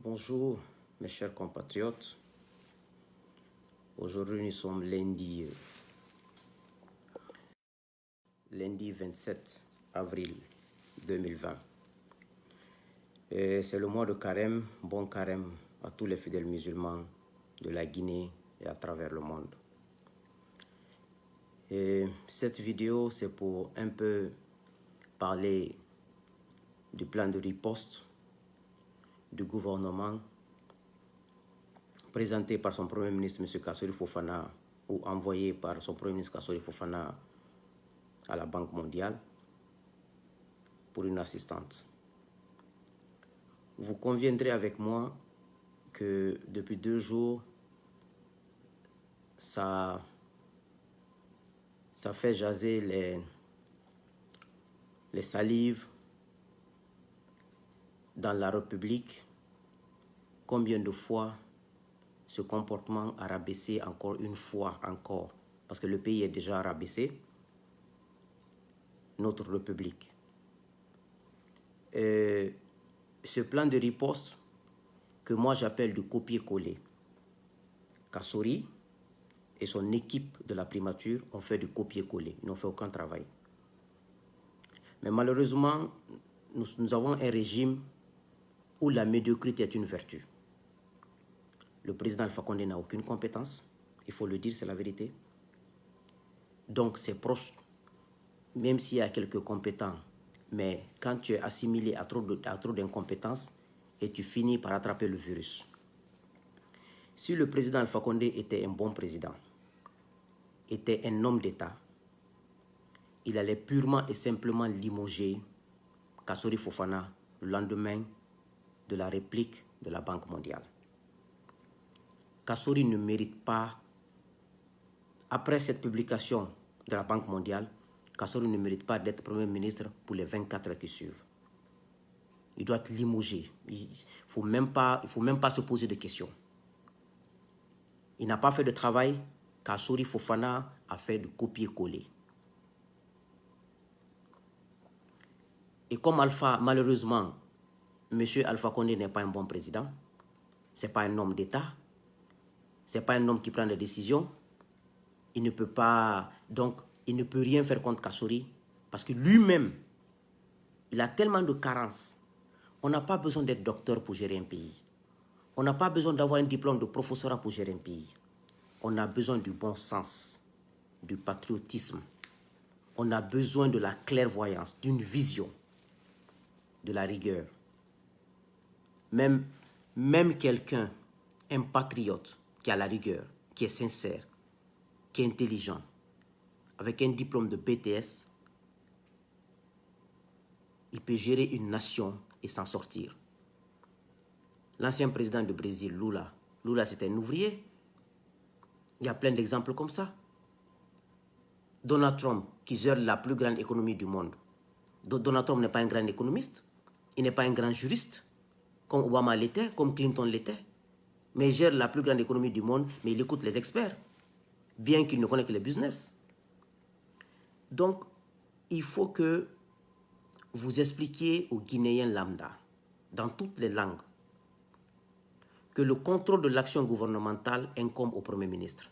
Bonjour mes chers compatriotes. Aujourd'hui nous sommes lundi 27 avril 2020. C'est le mois de carême, bon carême à tous les fidèles musulmans de la Guinée et à travers le monde. Et cette vidéo c'est pour un peu parler du plan de riposte du gouvernement présenté par son Premier ministre, M. Kassory Fofana, ou envoyé par son Premier ministre Kassory Fofana à la Banque mondiale pour une assistante. Vous conviendrez avec moi que depuis 2 jours, ça fait jaser les salives dans la République. Combien de fois ce comportement a rabaissé encore une fois encore, parce que le pays est déjà rabaissé, notre République. Ce plan de riposte que moi j'appelle de copier-coller. Kassory et son équipe de la primature ont fait du copier-coller, ils n'ont fait aucun travail. Mais malheureusement, nous avons un régime où la médiocrité est une vertu. Le président Alpha Condé n'a aucune compétence, il faut le dire, c'est la vérité. Donc ses proches, même s'il y a quelques compétents, mais quand tu es assimilé à trop d'incompétence, et tu finis par attraper le virus. Si le président Alpha Condé était un bon président, était un homme d'État, il allait purement et simplement limoger Kassory Fofana le lendemain de la réplique de la Banque mondiale. Kassory ne mérite pas, après cette publication de la Banque mondiale, Kassory ne mérite pas d'être Premier ministre pour les 24 heures qui suivent. Il doit être limogé. Il ne faut même pas se poser de questions. Il n'a pas fait de travail. Kassory Fofana a fait du copier-coller. Et comme malheureusement, M. Alpha Condé n'est pas un bon président, ce n'est pas un homme d'État, ce n'est pas un homme qui prend des décisions, il ne peut pas, donc il ne peut rien faire contre Kassory parce que lui-même, il a tellement de carences. On n'a pas besoin d'être docteur pour gérer un pays. On n'a pas besoin d'avoir un diplôme de professorat pour gérer un pays. On a besoin du bon sens, du patriotisme. On a besoin de la clairvoyance, d'une vision, de la rigueur. Même quelqu'un, un patriote qui a la rigueur, qui est sincère, qui est intelligent, avec un diplôme de BTS, il peut gérer une nation et s'en sortir. L'ancien président du Brésil, Lula c'était un ouvrier. Il y a plein d'exemples comme ça. Donald Trump, qui gère la plus grande économie du monde. Donald Trump n'est pas un grand économiste, il n'est pas un grand juriste, comme Obama l'était, comme Clinton l'était. Mais il gère la plus grande économie du monde, mais il écoute les experts, bien qu'il ne connaisse que le business. Donc, il faut que vous expliquiez aux Guinéens lambda, dans toutes les langues, que le contrôle de l'action gouvernementale incombe au Premier ministre.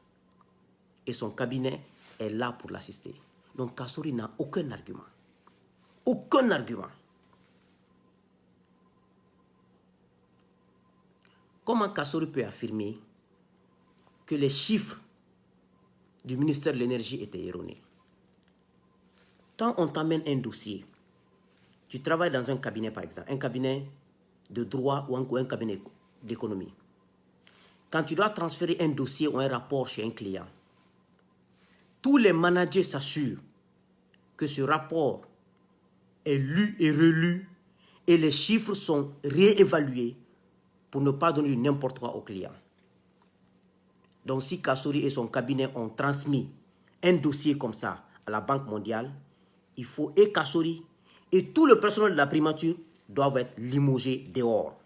Et son cabinet est là pour l'assister. Donc Kassory n'a aucun argument. Aucun argument. Comment Kassory peut affirmer que les chiffres du ministère de l'Énergie étaient erronés? Quand on t'amène un dossier, tu travailles dans un cabinet par exemple, un cabinet de droit ou un cabinet d'économie. Quand tu dois transférer un dossier ou un rapport chez un client, tous les managers s'assurent que ce rapport est lu et relu et les chiffres sont réévalués pour ne pas donner n'importe quoi au client. Donc si Kassory et son cabinet ont transmis un dossier comme ça à la Banque mondiale, il faut et Kassory et tout le personnel de la primature doivent être limogés dehors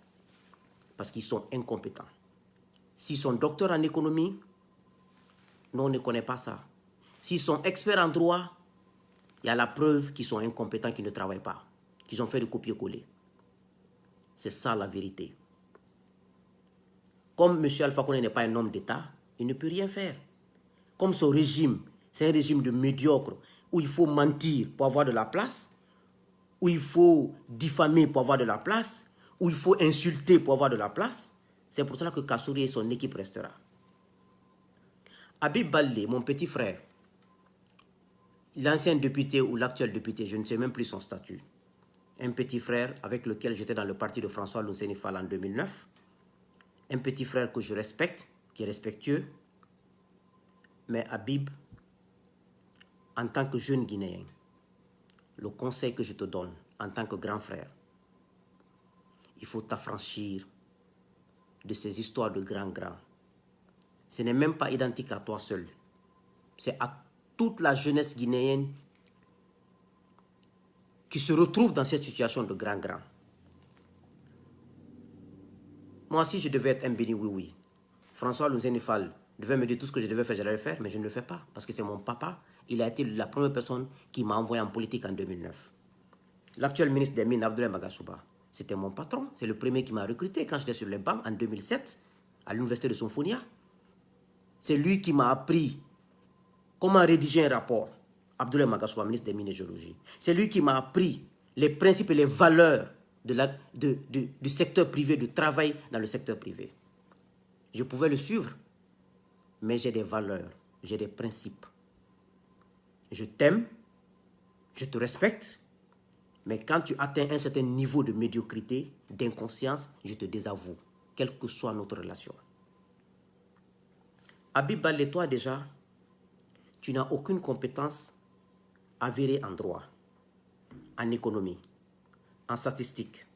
parce qu'ils sont incompétents. S'ils sont docteurs en économie, nous on ne connaît pas ça. S'ils sont experts en droit, il y a la preuve qu'ils sont incompétents, qu'ils ne travaillent pas, qu'ils ont fait du copier-coller. C'est ça la vérité. comme M. Alpha Condé n'est pas un homme d'État, il ne peut rien faire. Comme son régime, c'est un régime de médiocre, où il faut mentir pour avoir de la place, où il faut diffamer pour avoir de la place, où il faut insulter pour avoir de la place. C'est pour cela que Kassouri et son équipe restera. Habib Baldé, mon petit frère, l'ancien député ou l'actuel député, je ne sais même plus son statut, un petit frère avec lequel j'étais dans le parti de François Lousséni Fall en 2009, un petit frère que je respecte, qui est respectueux, mais Habib, en tant que jeune Guinéen, le conseil que je te donne en tant que grand frère, il faut t'affranchir de ces histoires de grands. Ce n'est même pas identique à toi seul. C'est à toute la jeunesse guinéenne qui se retrouve dans cette situation de grand. Moi, si je devais être un béni, oui. François Lousséni Fall devait me dire tout ce que je devais faire, j'allais le faire, mais je ne le fais pas, parce que c'est mon papa. Il a été la première personne qui m'a envoyé en politique en 2009. L'actuel ministre des Mines, Abdoulaye Magashouba, c'était mon patron. C'est le premier qui m'a recruté quand j'étais sur les bancs en 2007, à l'université de Sonfonia. C'est lui qui m'a appris comment rédiger un rapport. Abdoulaye Magashouba, ministre des Mines et Géologie. C'est lui qui m'a appris les principes et les valeurs du secteur privé, du travail dans le secteur privé. Je pouvais le suivre, mais j'ai des valeurs, j'ai des principes. Je t'aime, je te respecte, mais quand tu atteins un certain niveau de médiocrité, d'inconscience, je te désavoue, quelle que soit notre relation. Habib Baldé, toi déjà, tu n'as aucune compétence avérée en droit, en économie, en statistique.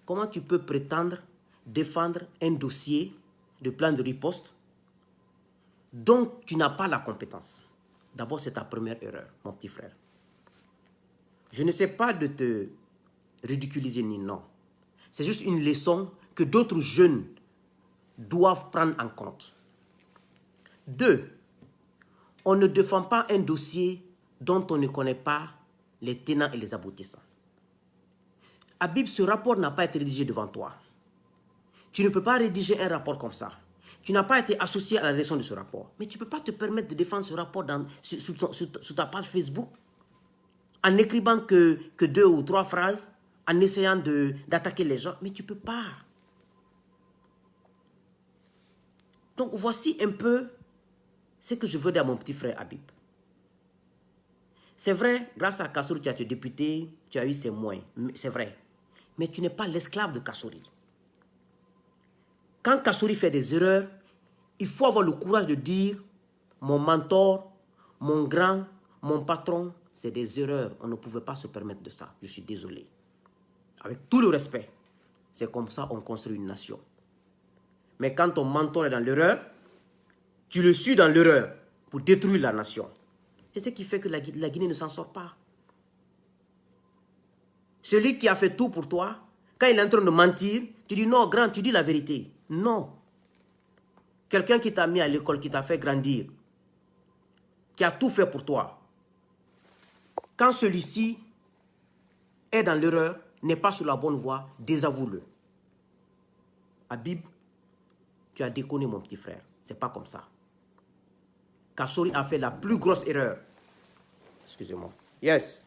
Comment tu peux prétendre défendre un dossier de plan de riposte dont tu n'as pas la compétence? D'abord, c'est ta première erreur, mon petit frère. Je ne sais pas de te ridiculiser ni non. C'est juste une leçon que d'autres jeunes doivent prendre en compte. 2. On ne défend pas un dossier dont on ne connaît pas les tenants et les aboutissants. Habib, ce rapport n'a pas été rédigé devant toi. Tu ne peux pas rédiger un rapport comme ça. Tu n'as pas été associé à la rédaction de ce rapport. Mais tu ne peux pas te permettre de défendre ce rapport sur ta page Facebook en n'écrivant que 2 ou 3 phrases, en essayant d'attaquer les gens. Mais tu ne peux pas. Donc voici un peu ce que je veux dire à mon petit frère Habib. C'est vrai, grâce à Kassouri, tu as été député, tu as eu ses moyens. C'est vrai. Mais tu n'es pas l'esclave de Kassouri. Quand Kassouri fait des erreurs, il faut avoir le courage de dire « Mon mentor, mon grand, mon patron, c'est des erreurs. On ne pouvait pas se permettre de ça. Je suis désolé. » Avec tout le respect, c'est comme ça qu'on construit une nation. Mais quand ton mentor est dans l'erreur, tu le suis dans l'erreur pour détruire la nation. C'est ce qui fait que la Guinée ne s'en sort pas. Celui qui a fait tout pour toi, quand il est en train de mentir, tu dis non, grand, tu dis la vérité. Non. Quelqu'un qui t'a mis à l'école, qui t'a fait grandir, qui a tout fait pour toi. Quand celui-ci est dans l'erreur, n'est pas sur la bonne voie, désavoue-le. Habib, tu as déconné mon petit frère. C'est pas comme ça. Kassouri a fait la plus grosse erreur. Excusez-moi. Yes.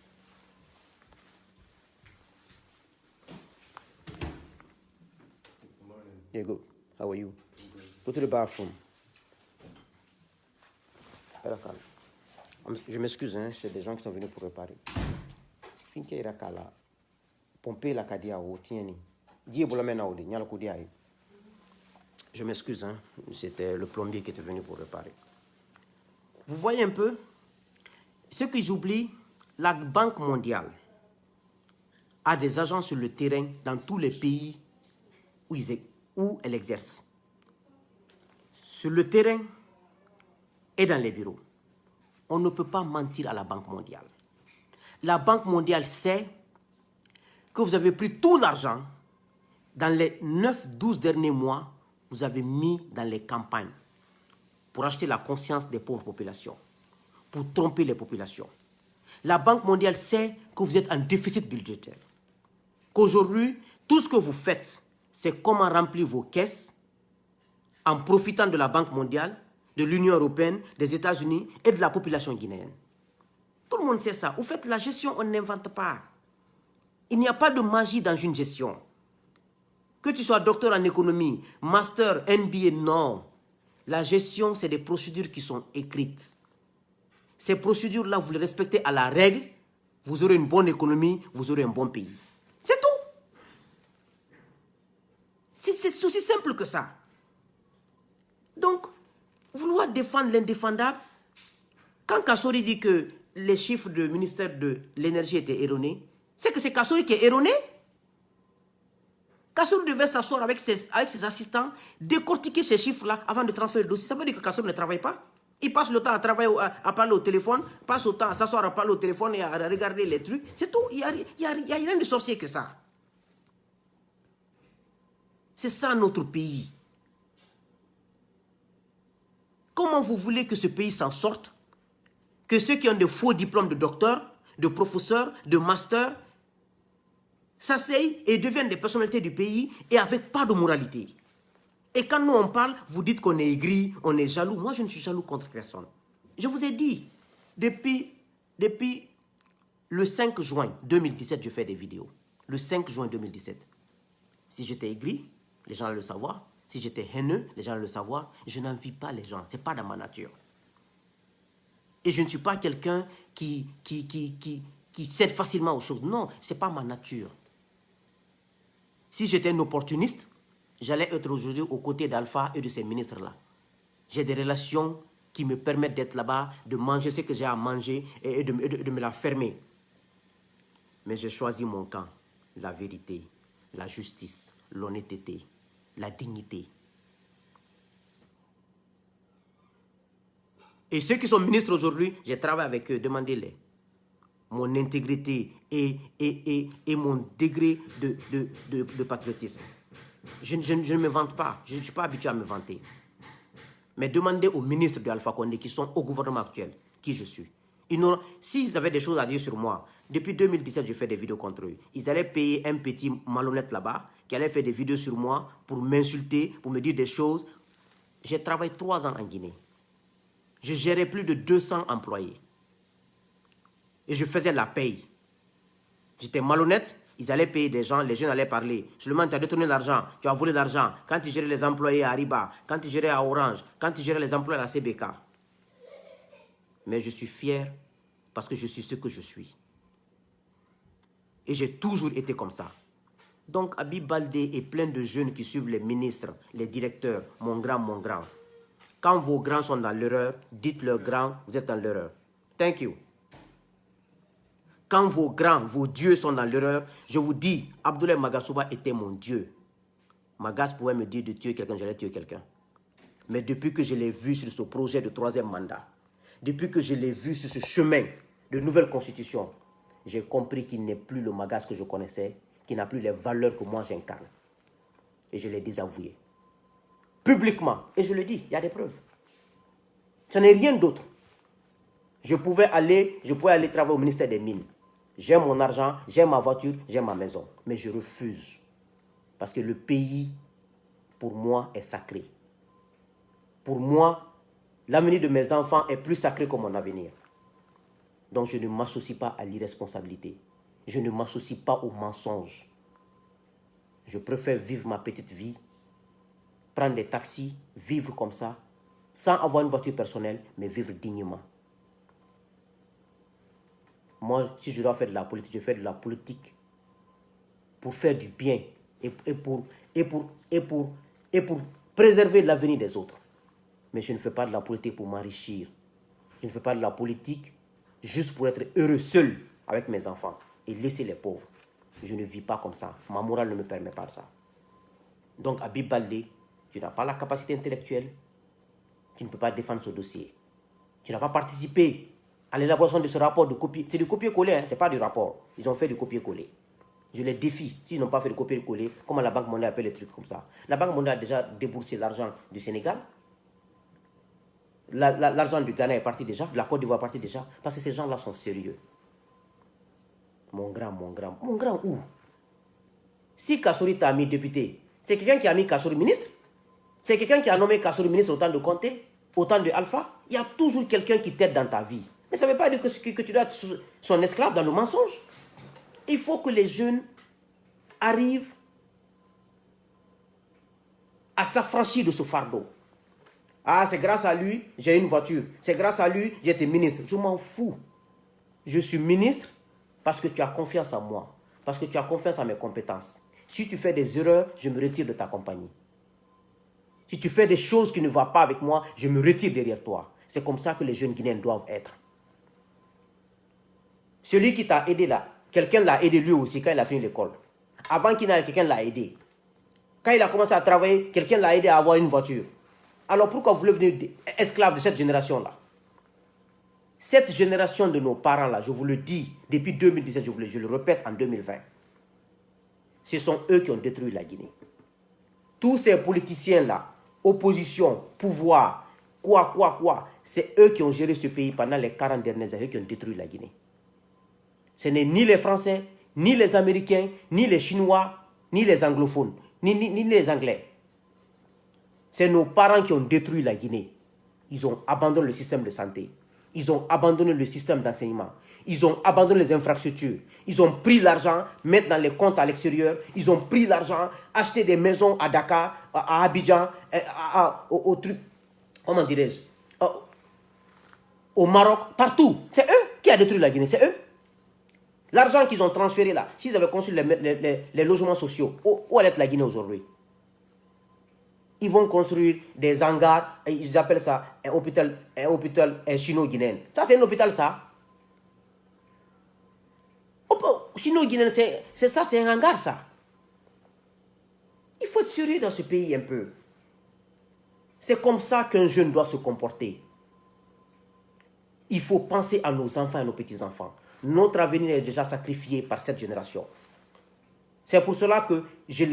Yeah, good. How are you? Go to the bathroom. Je m'excuse, hein, c'est des gens qui sont venus pour réparer. Finke irakala. Pomper la kadia ou tieni. Je m'excuse, hein, c'était le plombier qui était venu pour réparer. Vous voyez un peu, ce que j'oublie, la Banque mondiale a des agents sur le terrain dans tous les pays où elle exerce. Sur le terrain et dans les bureaux. On ne peut pas mentir à la Banque mondiale. La Banque mondiale sait que vous avez pris tout l'argent dans les 9-12 derniers mois, vous avez mis dans les campagnes pour acheter la conscience des pauvres populations, pour tromper les populations. La Banque mondiale sait que vous êtes en déficit budgétaire. Qu'aujourd'hui, tout ce que vous faites, c'est comment remplir vos caisses en profitant de la Banque mondiale, de l'Union européenne, des États-Unis et de la population guinéenne. Tout le monde sait ça. Au fait, la gestion, on n'invente pas. Il n'y a pas de magie dans une gestion. Que tu sois docteur en économie, master, MBA, non. La gestion, c'est des procédures qui sont écrites. Ces procédures-là, vous les respectez à la règle, vous aurez une bonne économie, vous aurez un bon pays. C'est tout. C'est aussi simple que ça. Donc, vouloir défendre l'indéfendable, quand Kassori dit que les chiffres du ministère de l'énergie étaient erronés, c'est que c'est Kassori qui est erroné. Kassori devait s'asseoir avec ses assistants, décortiquer ces chiffres-là avant de transférer le dossier. Ça veut dire que Kassori ne travaille pas. Il passe le temps à travailler, à parler au téléphone, passe le temps à s'asseoir à parler au téléphone et à regarder les trucs. C'est tout. Il n'y a rien de sorcier que ça. C'est ça notre pays. Comment vous voulez que ce pays s'en sorte? Que ceux qui ont de faux diplômes de docteur, de professeur, de master, s'asseyent et deviennent des personnalités du pays et avec pas de moralité. Et quand nous on parle, vous dites qu'on est aigri, on est jaloux. Moi, je ne suis jaloux contre personne. Je vous ai dit, depuis le 5 juin 2017, je fais des vidéos. Le 5 juin 2017. Si j'étais aigri, les gens allaient le savoir. Si j'étais haineux, les gens allaient le savoir. Je n'envie pas les gens. Ce n'est pas dans ma nature. Et je ne suis pas quelqu'un qui cède facilement aux choses. Non, ce n'est pas ma nature. Si j'étais un opportuniste, j'allais être aujourd'hui aux côtés d'Alpha et de ces ministres-là. J'ai des relations qui me permettent d'être là-bas, de manger ce que j'ai à manger et de me la fermer. Mais j'ai choisi mon camp. La vérité, la justice, l'honnêteté, la dignité. Et ceux qui sont ministres aujourd'hui, j'ai travaillé avec eux, demandez-les. Mon intégrité et mon degré de patriotisme. Je ne me vante pas. Je ne suis pas habitué à me vanter. Mais demandez aux ministres de Alpha Condé qui sont au gouvernement actuel qui je suis. S'ils avaient des choses à dire sur moi, depuis 2017, je fais des vidéos contre eux. Ils allaient payer un petit malhonnête là-bas qui allait faire des vidéos sur moi pour m'insulter, pour me dire des choses. J'ai travaillé 3 ans en Guinée. Je gérais plus de 200 employés. Et je faisais la paye. J'étais malhonnête, ils allaient payer des gens, les jeunes allaient parler. Seulement, tu as détourné l'argent, tu as volé l'argent. Quand tu gérais les employés à Ariba, quand tu gérais à Orange, quand tu gérais les employés à la CBK. Mais je suis fier parce que je suis ce que je suis. Et j'ai toujours été comme ça. Donc, Habib Baldé et plein de jeunes qui suivent les ministres, les directeurs, mon grand, mon grand. Quand vos grands sont dans l'erreur, dites-leur grand, vous êtes dans l'erreur. Thank you. Quand vos grands, vos dieux sont dans l'erreur, je vous dis, Abdoulaye Magasouba était mon dieu. Magas pouvait me dire de tuer quelqu'un, j'allais tuer quelqu'un. Mais depuis que je l'ai vu sur ce projet de 3e mandat, depuis que je l'ai vu sur ce chemin de nouvelle constitution, j'ai compris qu'il n'est plus le Magas que je connaissais, qu'il n'a plus les valeurs que moi j'incarne. Et je l'ai désavoué. Publiquement. Et je le dis, il y a des preuves. Ce n'est rien d'autre. Je pouvais aller travailler au ministère des Mines. J'ai mon argent, j'ai ma voiture, j'ai ma maison. Mais je refuse. Parce que le pays, pour moi, est sacré. Pour moi, l'avenir de mes enfants est plus sacré que mon avenir. Donc je ne m'associe pas à l'irresponsabilité. Je ne m'associe pas au mensonge. Je préfère vivre ma petite vie, prendre des taxis, vivre comme ça, sans avoir une voiture personnelle, mais vivre dignement. Moi, si je dois faire de la politique, je fais de la politique pour faire du bien et pour préserver l'avenir des autres. Mais je ne fais pas de la politique pour m'enrichir. Je ne fais pas de la politique juste pour être heureux seul avec mes enfants et laisser les pauvres. Je ne vis pas comme ça. Ma morale ne me permet pas de ça. Donc, Habib Baldé, tu n'as pas la capacité intellectuelle. Tu ne peux pas défendre ce dossier. Tu n'as pas participé à l'élaboration de ce rapport de copier. C'est du copier-coller, hein, ce n'est pas du rapport. Ils ont fait du copier-coller. Je les défie. S'ils n'ont pas fait de copier-coller, comment la Banque mondiale appelle les trucs comme ça? La Banque mondiale a déjà déboursé l'argent du Sénégal. L'argent du Ghana est parti déjà. De la Côte d'Ivoire est parti déjà. Parce que ces gens-là sont sérieux. Mon grand où? Si Kassori t'a mis député, c'est quelqu'un qui a mis Kassori ministre? C'est quelqu'un qui a nommé Kassouri ministre au temps de Conté, au temps de Alpha. Il y a toujours quelqu'un qui t'aide dans ta vie. Mais ça ne veut pas dire que tu dois être son esclave dans le mensonge. Il faut que les jeunes arrivent à s'affranchir de ce fardeau. Ah, c'est grâce à lui, j'ai une voiture. C'est grâce à lui, j'ai été ministre. Je m'en fous. Je suis ministre parce que tu as confiance en moi. Parce que tu as confiance en mes compétences. Si tu fais des erreurs, je me retire de ta compagnie. Si tu fais des choses qui ne vont pas avec moi, je me retire derrière toi. C'est comme ça que les jeunes Guinéens doivent être. Celui qui t'a aidé là, quelqu'un l'a aidé lui aussi quand il a fini l'école. Avant qu'il n'aille, quelqu'un l'a aidé. Quand il a commencé à travailler, quelqu'un l'a aidé à avoir une voiture. Alors pourquoi vous voulez devenir esclave de cette génération-là? Cette génération de nos parents-là, je vous le dis, depuis 2017, je le répète en 2020, ce sont eux qui ont détruit la Guinée. Tous ces politiciens-là, opposition, pouvoir, quoi, c'est eux qui ont géré ce pays pendant les 40 dernières années, qui ont détruit la Guinée. Ce n'est ni les Français, ni les Américains, ni les Chinois, ni les anglophones, ni les Anglais. C'est nos parents qui ont détruit la Guinée. Ils ont abandonné le système de santé. Ils ont abandonné le système d'enseignement. Ils ont abandonné les infrastructures. Ils ont pris l'argent, mettre dans les comptes à l'extérieur. Ils ont pris l'argent, acheté des maisons à Dakar, à Abidjan, au truc, comment dirais-je, au Maroc, partout. C'est eux qui ont détruit la Guinée, c'est eux. L'argent qu'ils ont transféré là, s'ils avaient construit les logements sociaux, où est la Guinée aujourd'hui? Ils vont construire des hangars, ils appellent ça un hôpital chino-guinéen. Ça, c'est un hôpital, ça. Chino-guinéen, c'est ça, c'est un hangar, ça. Il faut être sérieux dans ce pays un peu. C'est comme ça qu'un jeune doit se comporter. Il faut penser à nos enfants et à nos petits-enfants. Notre avenir est déjà sacrifié par cette génération. C'est pour cela que je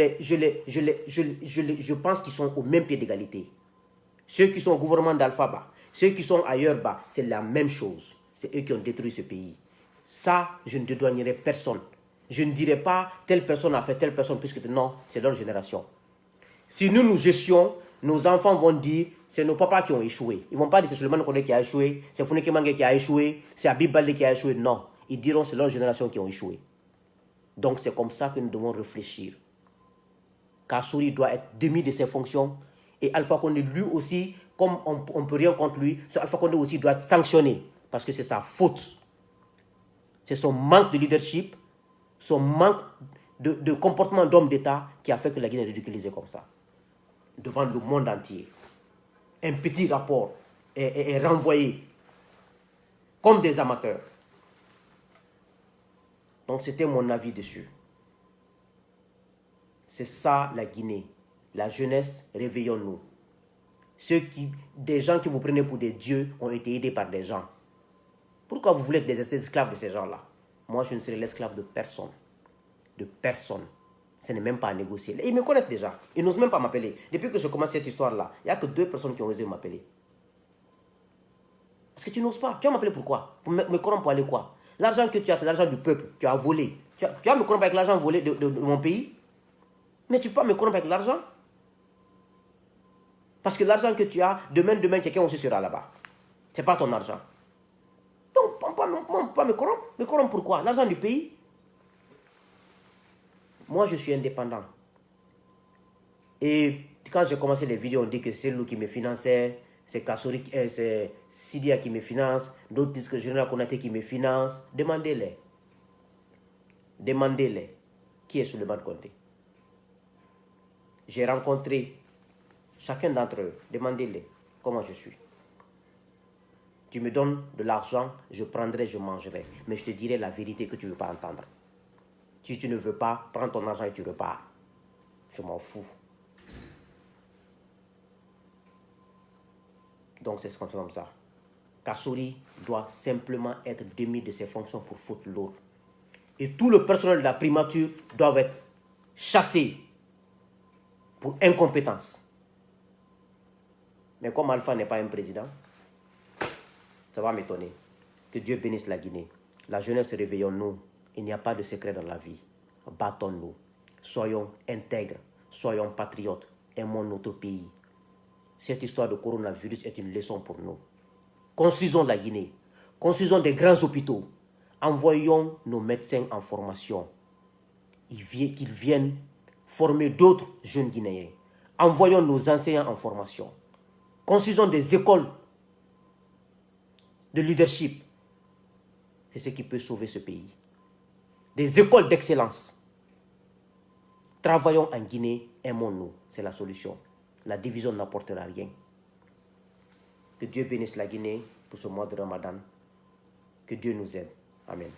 pense qu'ils sont au même pied d'égalité. Ceux qui sont au gouvernement d'Alpha, ceux qui sont ailleurs, c'est la même chose. C'est eux qui ont détruit ce pays. Ça, je ne dédouanerai personne. Je ne dirai pas telle personne a fait telle personne, puisque non, c'est leur génération. Si nous nous gestions, nos enfants vont dire, c'est nos papas qui ont échoué. Ils ne vont pas dire c'est Suleiman Kone qui a échoué, c'est Founeke Mange qui a échoué, c'est Habib Balde qui a échoué. Non, ils diront c'est leur génération qui ont échoué. Donc c'est comme ça que nous devons réfléchir. Kassouri doit être démis de ses fonctions. Et Alpha Condé, lui aussi, comme on ne peut rien contre lui, Alpha Condé aussi doit être sanctionné. Parce que c'est sa faute. C'est son manque de leadership, son manque de comportement d'homme d'État qui a fait que la Guinée est ridiculisée comme ça. Devant le monde entier. Un petit rapport est renvoyé comme des amateurs. Donc c'était mon avis dessus. C'est ça la Guinée. La jeunesse, réveillons-nous. Des gens que vous prenez pour des dieux ont été aidés par des gens. Pourquoi vous voulez être des esclaves de ces gens-là? Moi, je ne serai l'esclave de personne. De personne. Ce n'est même pas à négocier. Ils me connaissent déjà. Ils n'osent même pas m'appeler. Depuis que je commence cette histoire-là, il n'y a que 2 personnes qui ont osé m'appeler. Parce que tu n'oses pas. Tu vas m'appeler pourquoi? Pour me corrompre pour aller quoi? L'argent que tu as, c'est l'argent du peuple. Tu as volé. Tu vas me corrompre avec l'argent volé de mon pays? Mais tu peux pas me corrompre avec l'argent? Parce que l'argent que tu as, demain, quelqu'un aussi sera là-bas. Ce n'est pas ton argent. Donc, on ne peut pas me corrompre. Me corrompre pourquoi? L'argent du pays? Moi, je suis indépendant. Et quand j'ai commencé les vidéos, on dit que c'est lui qui me finançait, c'est Kassouri, c'est Sidia qui me finance, d'autres disent que Général Konaté qui me finance. Demandez-les. Demandez-les. Qui est Suleiman Konté? J'ai rencontré chacun d'entre eux. Demandez-les comment je suis. Tu me donnes de l'argent, je prendrai, je mangerai. Mais je te dirai la vérité que tu ne veux pas entendre. Si tu ne veux pas, prends ton argent et tu repars. Je m'en fous. Donc c'est comme ça. Kassouri doit simplement être démis de ses fonctions pour faute lourde. Et tout le personnel de la primature doit être chassé pour incompétence. Mais comme Alpha n'est pas un président, ça va m'étonner. Que Dieu bénisse la Guinée. La jeunesse, réveillons-nous. Il n'y a pas de secret dans la vie. Battons-nous. Soyons intègres. Soyons patriotes. Aimons notre pays. Cette histoire de coronavirus est une leçon pour nous. Construisons la Guinée. Construisons des grands hôpitaux. Envoyons nos médecins en formation. Qu'ils viennent former d'autres jeunes Guinéens. Envoyons nos enseignants en formation. Construisons des écoles de leadership. C'est ce qui peut sauver ce pays. Des écoles d'excellence. Travaillons en Guinée, aimons-nous. C'est la solution. La division n'apportera rien. Que Dieu bénisse la Guinée pour ce mois de Ramadan. Que Dieu nous aide. Amen.